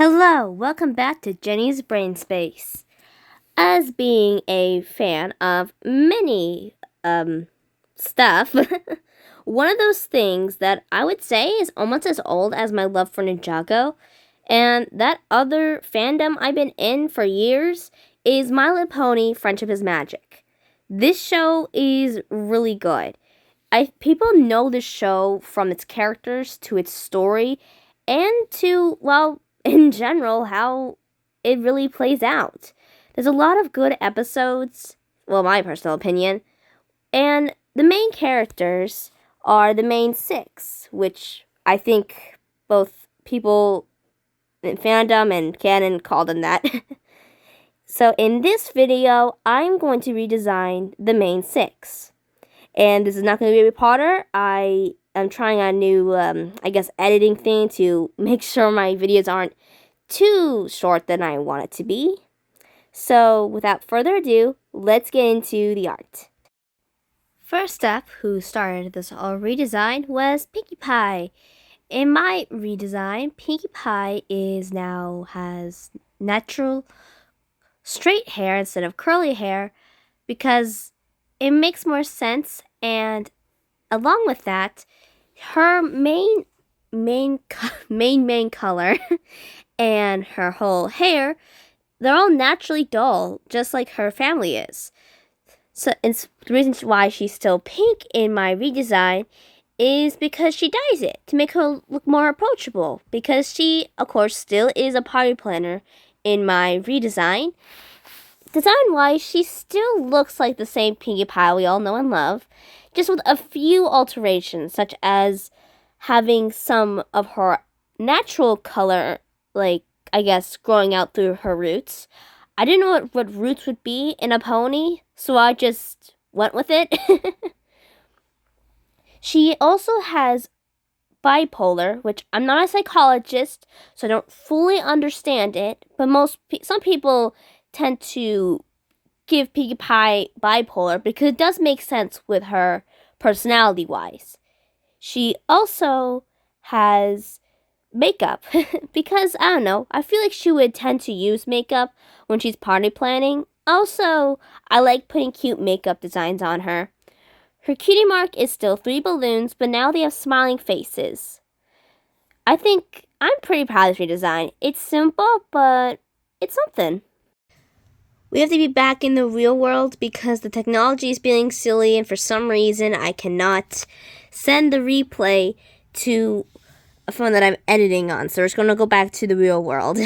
Hello, welcome back to Jenny's Brain Space. As being a fan of many stuff, one of those things that I would say is almost as old as my love for Ninjago, and that other fandom I've been in for years is My Little Pony Friendship is Magic. This show is really good. People know this show from its characters to its story and to, well, in general, how it really plays out. There's a lot of good episodes, well, my personal opinion, and the main characters are the main six, which I think both people in fandom and canon call them that. So in this video, I'm going to redesign the main six. And this is not going to be Harry Potter. I am trying a new, editing thing to make sure my videos aren't too short than I want it to be. So, without further ado, let's get into the art. First up, who started this whole redesign was Pinkie Pie. In my redesign, Pinkie Pie has natural straight hair instead of curly hair because it makes more sense, and along with that, her main color and her whole hair, they're all naturally dull, just like her family is. So it's the reason why she's still pink in my redesign is because she dyes it to make her look more approachable, because she, of course, still is a party planner in my redesign. Design-wise, she still looks like the same Pinkie Pie we all know and love, just with a few alterations, such as having some of her natural color, growing out through her roots. I didn't know what roots would be in a pony, so I just went with it. She also has bipolar, which I'm not a psychologist, so I don't fully understand it, but some people tend to give Pinkie Pie bipolar because it does make sense with her personality-wise. She also has makeup because, I don't know, I feel like she would tend to use makeup when she's party planning. Also, I like putting cute makeup designs on her. Her cutie mark is still 3 balloons, but now they have smiling faces. I think I'm pretty proud of this redesign. It's simple, but it's something. We have to be back in the real world because the technology is being silly, and for some reason I cannot send the replay to a phone that I'm editing on, so we're just going to go back to the real world.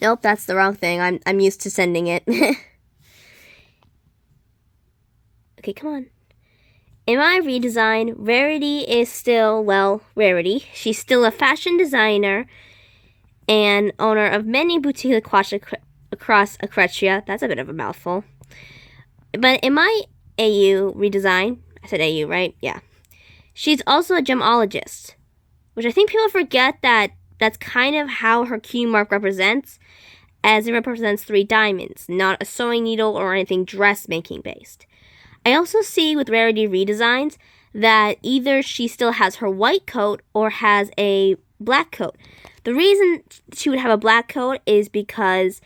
Nope, that's the wrong thing. I'm used to sending it. Okay, come on. In my redesign, Rarity is still, Rarity. She's still a fashion designer and owner of many boutiques across Acretria. That's a bit of a mouthful. But in my AU redesign, I said AU, right? Yeah. She's also a gemologist, which I think people forget that that's kind of how her key mark represents, as it represents 3 diamonds, not a sewing needle or anything dressmaking based. I also see with Rarity redesigns that either she still has her white coat or has a black coat. The reason she would have a black coat is because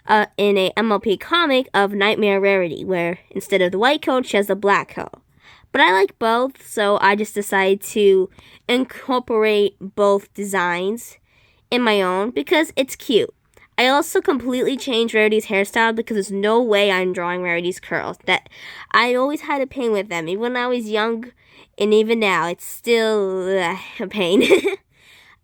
in a MLP comic of Nightmare Rarity, where instead of the white coat, she has the black coat. But I like both, so I just decided to incorporate both designs in my own because it's cute. I also completely changed Rarity's hairstyle because there's no way I'm drawing Rarity's curls. That I always had a pain with them, even when I was young, and even now, it's still a pain.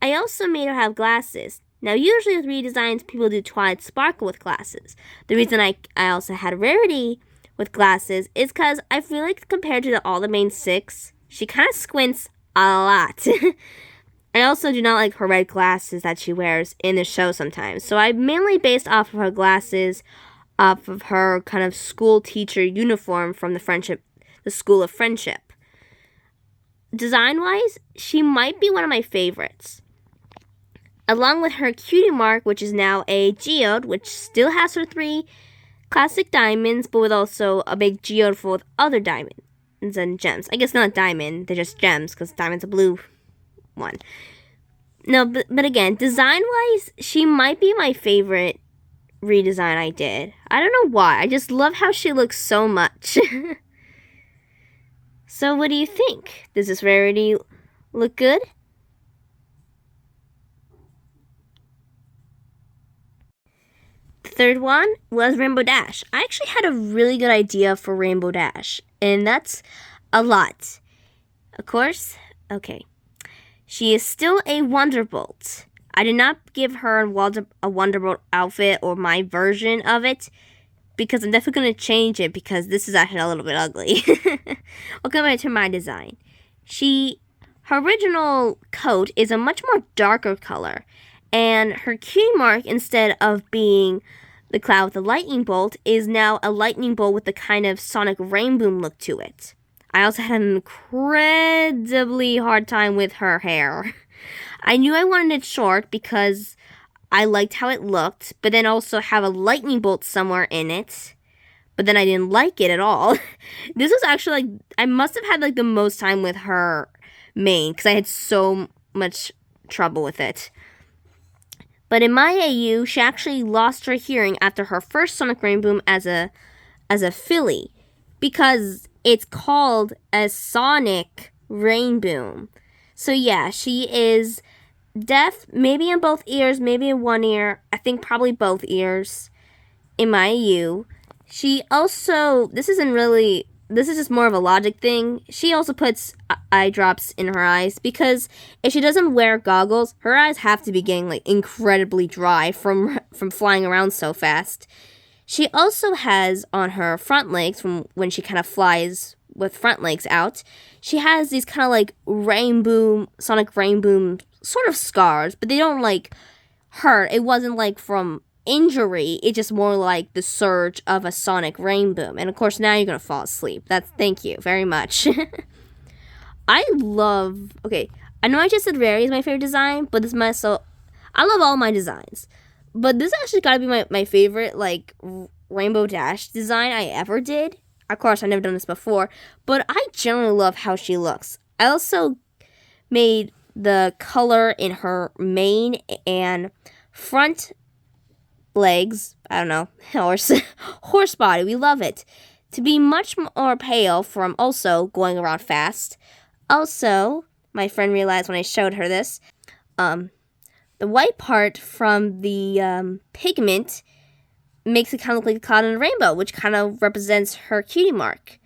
I also made her have glasses. Now, usually with redesigns, people do Twilight Sparkle with glasses. The reason I also had Rarity with glasses is because I feel like compared to all the main 6, she kind of squints a lot. I also do not like her red glasses that she wears in the show sometimes. So I mainly based off of her glasses, off of her kind of school teacher uniform from the School of Friendship. Design-wise, she might be one of my favorites. Along with her cutie mark, which is now a geode, which still has her 3 classic diamonds, but with also a big geode full of other diamonds and gems. I guess not diamond, they're just gems, because diamond's a blue one. No, but again, design-wise, she might be my favorite redesign I did. I don't know why. I just love how she looks so much. So what do you think? Does this Rarity look good? The third one was Rainbow Dash. I actually had a really good idea for Rainbow Dash, and that's a lot. Of course, okay. She is still a Wonderbolt. I did not give her a Wonderbolt outfit or my version of it, because I'm definitely going to change it because this is actually a little bit ugly. I'll come back to my design. Her original coat is a much more darker color, and her cutie mark, instead of being the cloud with the lightning bolt, is now a lightning bolt with the kind of Sonic Rainbow look to it. I also had an incredibly hard time with her hair. I knew I wanted it short because I liked how it looked, but then also have a lightning bolt somewhere in it. But then I didn't like it at all. This was actually like, I must have had like the most time with her mane because I had so much trouble with it. But in my AU, she actually lost her hearing after her first Sonic Rainboom as a filly, because it's called a Sonic Rainboom. So yeah, she is deaf, maybe in both ears, maybe in one ear. I think probably both ears in my AU. She also, this is just more of a logic thing. She also puts eye drops in her eyes because if she doesn't wear goggles, her eyes have to be getting like incredibly dry from flying around so fast. She also has on her front legs, from when she kind of flies with front legs out, she has these kind of like Sonic Rainboom sort of scars, but they don't like hurt. It wasn't like from injury, it's just more like the surge of a Sonic Rainboom. And of course, now you're gonna fall asleep. Thank you very much. I love, okay, I know I just said Rarity is my favorite design, but I love all my designs. But this actually gotta be my favorite, like, Rainbow Dash design I ever did. Of course, I've never done this before, but I generally love how she looks. I also made the color in her mane and front legs, I don't know, horse body, we love it, to be much more pale from also going around fast. Also, my friend realized when I showed her this, the white part from the pigment makes it kind of look like a cloud and a rainbow, which kind of represents her cutie mark.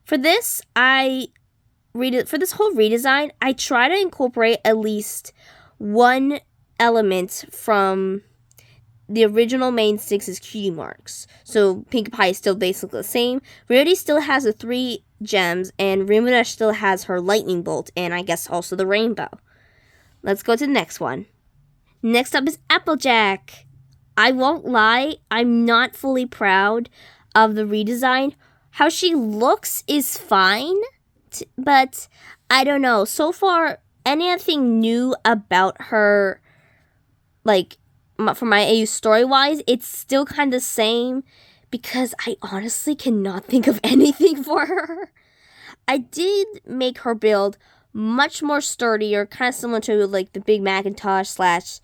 For this, for this whole redesign, I try to incorporate at least one element from the original Mane Six's cutie marks. So Pinkie Pie is still basically the same. Rarity still has the 3 gems, and Rainbow Dash still has her lightning bolt, and I guess also the rainbow. Let's go to the next one. Next up is Applejack. I won't lie, I'm not fully proud of the redesign. How she looks is fine, but I don't know. So far, anything new about her, like, for my AU story-wise, it's still kind of the same, because I honestly cannot think of anything for her. I did make her build much more sturdier, kind of similar to like the big Macintosh /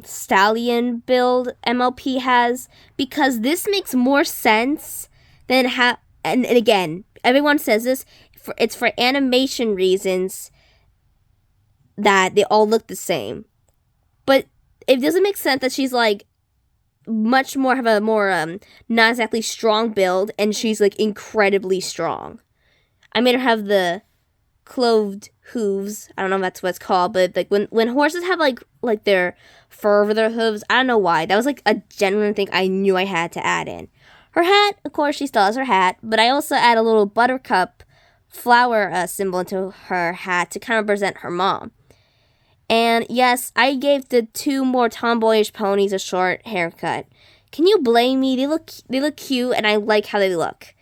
Stallion build MLP has, because this makes more sense than and again, everyone says this, it's for animation reasons that they all look the same. But it doesn't make sense that she's like much more, have a more not exactly strong build, and she's like incredibly strong. I made her have the cloved hooves. I don't know if that's what it's called, but like when horses have like their fur over their hooves, I don't know why. That was like a genuine thing I knew I had to add in. Her hat, of course, she still has her hat, but I also add a little buttercup flower symbol into her hat to kind of represent her mom. And yes, I gave the 2 more tomboyish ponies a short haircut. Can you blame me? They look cute, and I like how they look.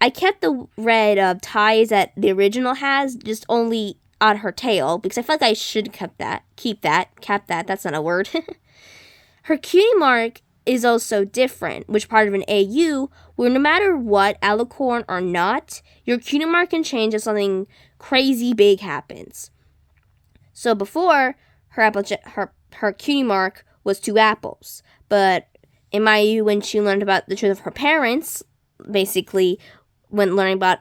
I kept the red ties that the original has, just only on her tail, because I feel like I should keep that. That's not a word. Her cutie mark is also different, which part of an AU, where no matter what, alicorn or not, your cutie mark can change if something crazy big happens. So before, her cutie mark was 2 apples. But in my AU, when she learned about the truth of her parents, basically when learning about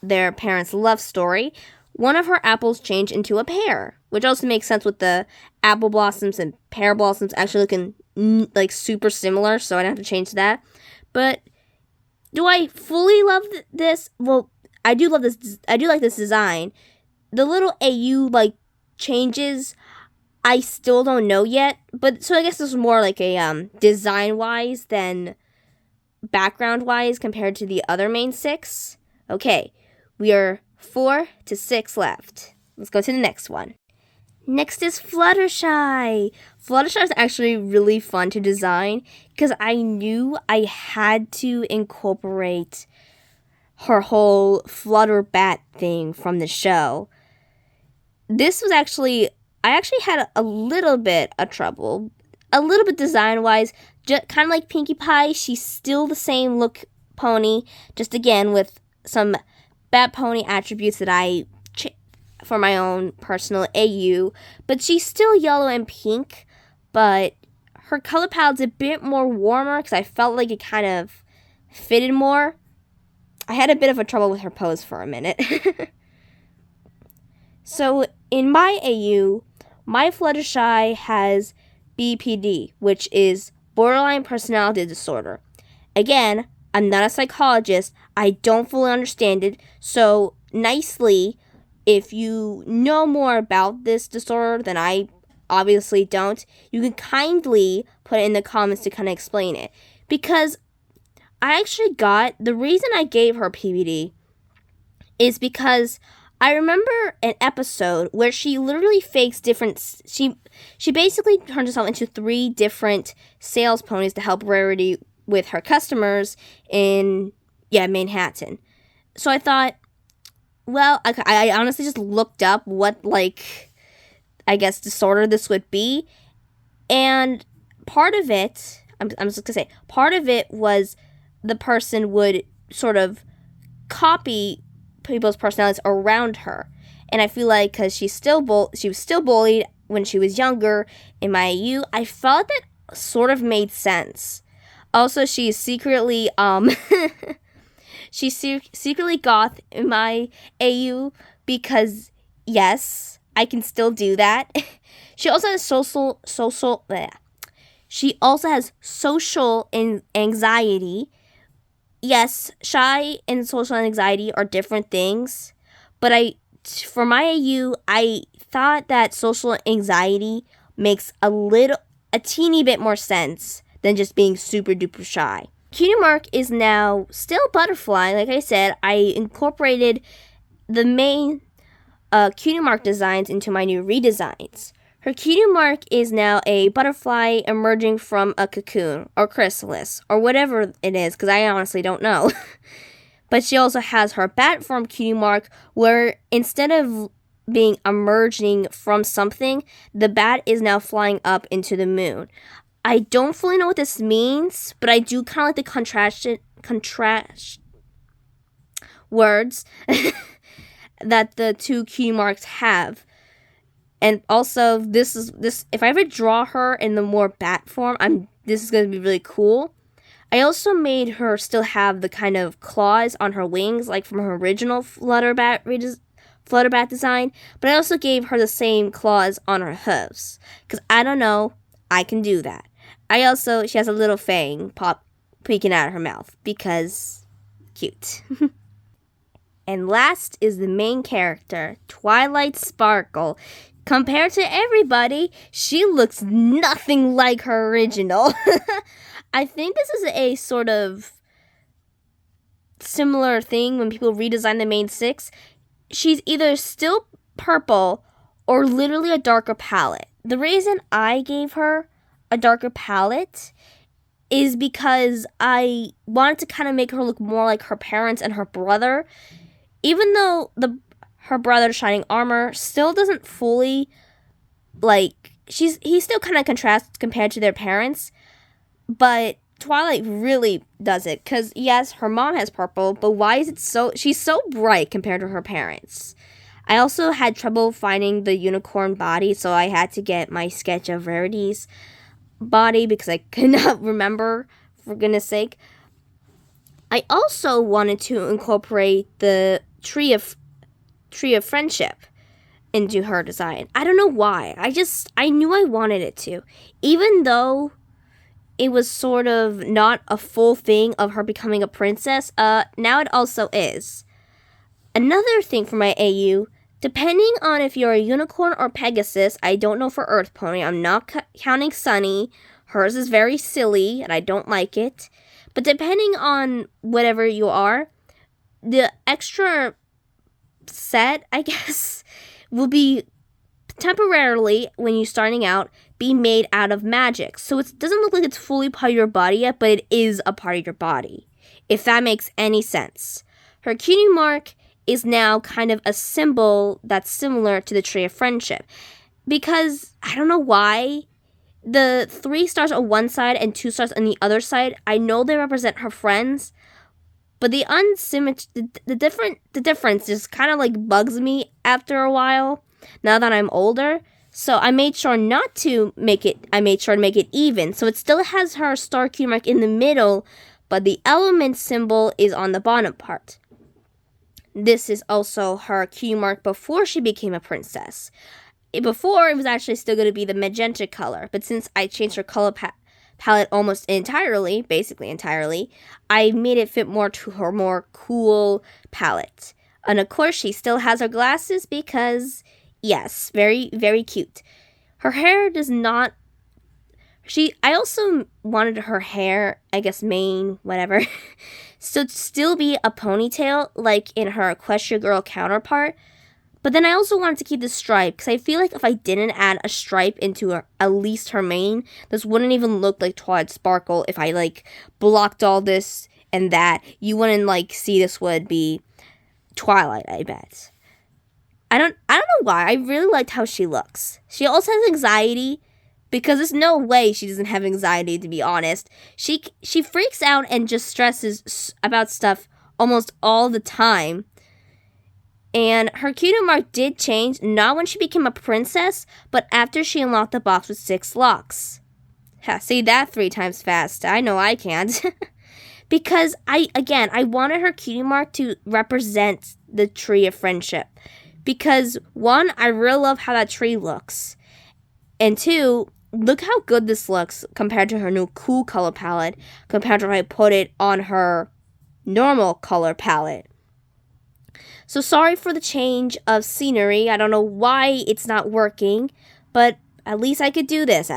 their parents' love story, one of her apples changed into a pear, which also makes sense with the apple blossoms and pear blossoms actually looking like super similar, so I don't have to change that. But do I fully love this? Well, I do love this. I do like this design. The little AU like changes, I still don't know yet. But so I guess this is more like a design wise than background wise compared to the other Mane Six. Okay, we are 4 to 6 left. Let's go to the next one. Next is Fluttershy. Fluttershy is actually really fun to design because I knew I had to incorporate her whole flutter bat thing from the show. This was actually, I actually had a little bit of trouble. A little bit design-wise, just kind of like Pinkie Pie, she's still the same look pony, just again with some bat pony attributes that I for my own personal AU, but she's still yellow and pink, but her color palette's a bit more warmer because I felt like it kind of fitted more. I had a bit of a trouble with her pose for a minute. So in my AU, my Fluttershy has BPD, which is borderline personality disorder. Again, I'm not a psychologist. I don't fully understand it. So nicely, if you know more about this disorder than I obviously don't, you can kindly put it in the comments to kind of explain it. Because I actually got, the reason I gave her PBD is because I remember an episode where she literally fakes different, she basically turned herself into 3 different sales ponies to help Rarity with her customers in, Manhattan. So I thought, well, I honestly just looked up what, I guess, disorder this would be. And part of it, I'm just going to say, part of it was the person would sort of copy people's personalities around her. And I feel like because she was still bullied when she was younger in my AU, I felt that sort of made sense. Also, she's secretly, she's secretly goth in my AU because, yes, I can still do that. She also has She also has social anxiety. Yes, shy and social anxiety are different things, but for my AU, I thought that social anxiety makes a teeny bit more sense than just being super duper shy. Cutie Mark is now still Butterfly. Like I said, I incorporated the main Cutie Mark designs into my new redesigns. Her Cutie Mark is now a butterfly emerging from a cocoon or chrysalis or whatever it is, because I honestly don't know. But she also has her bat form Cutie Mark, where instead of being emerging from something, the bat is now flying up into the moon. I don't fully know what this means, but I do kind of like the contrast words that the 2 Cutie Marks have. And also, this if I ever draw her in the more bat form, this is going to be really cool. I also made her still have the kind of claws on her wings, like from her original Flutterbat design, but I also gave her the same claws on her hooves, because I don't know, I can do that. She has a little fang peeking out of her mouth, because cute. And last is the main character, Twilight Sparkle. Compared to everybody, she looks nothing like her original. I think this is a sort of similar thing when people redesign the Mane Six. She's either still purple or literally a darker palette. The reason I gave her a darker palette is because I wanted to kind of make her look more like her parents and her brother. Even though her brother's shining armor still doesn't fully, he still kind of contrasts compared to their parents, but Twilight really does it, because yes, her mom has purple, but why is it she's so bright compared to her parents. I also had trouble finding the unicorn body, so I had to get my sketch of Rarity's body because I could not remember, for goodness sake. I also wanted to incorporate the tree of friendship into her design. I don't know why. I knew I wanted it to. Even though it was sort of not a full thing of her becoming a princess, now it also is. Another thing for my AU, depending on if you're a unicorn or Pegasus, I don't know for Earth Pony, I'm not counting Sunny. Hers is very silly and I don't like it. But depending on whatever you are, the extra set, I guess, will be temporarily, when you're starting out, be made out of magic. So it doesn't look like it's fully part of your body yet, but it is a part of your body, if that makes any sense. Her cutie mark is now kind of a symbol that's similar to the Tree of Friendship. Because, I don't know why, the 3 stars on one side and 2 stars on the other side, I know they represent her friends, but the difference just kind of like bugs me after a while, now that I'm older. So I made sure to make it even. So it still has her star cutie mark in the middle, but the element symbol is on the bottom part. This is also her cutie mark before she became a princess. Before, it was actually still going to be the magenta color, but since I changed her color palette almost entirely, basically entirely, I made it fit more to her more cool palette. And of course, she still has her glasses because, yes, very, very cute. Her hair does not... I also wanted her hair, I guess mane, whatever, so to still be a ponytail, like in her Equestria Girl counterpart. But then I also wanted to keep the stripe, because I feel like if I didn't add a stripe into at least her mane, this wouldn't even look like Twilight Sparkle. If I, like, blocked all this and that, you wouldn't, like, see this would be Twilight, I bet. I don't know why. I really liked how she looks. She also has anxiety, because there's no way she doesn't have anxiety, to be honest. She freaks out and just stresses about stuff almost all the time. And her cutie mark did change, not when she became a princess, but after she unlocked the box with 6 locks. Say that 3 times fast. I know I can't. Because, I wanted her cutie mark to represent the Tree of Friendship. Because, 1, I really love how that tree looks. And 2, look how good this looks compared to her new cool color palette, compared to if I put it on her normal color palette. So sorry for the change of scenery. I don't know why it's not working, but at least I could do this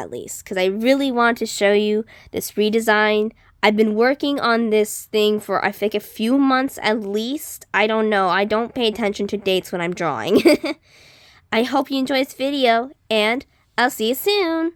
because I really want to show you this redesign. I've been working on this thing for, I think, a few months at least. I don't know. I don't pay attention to dates when I'm drawing. I hope you enjoyed this video, and I'll see you soon.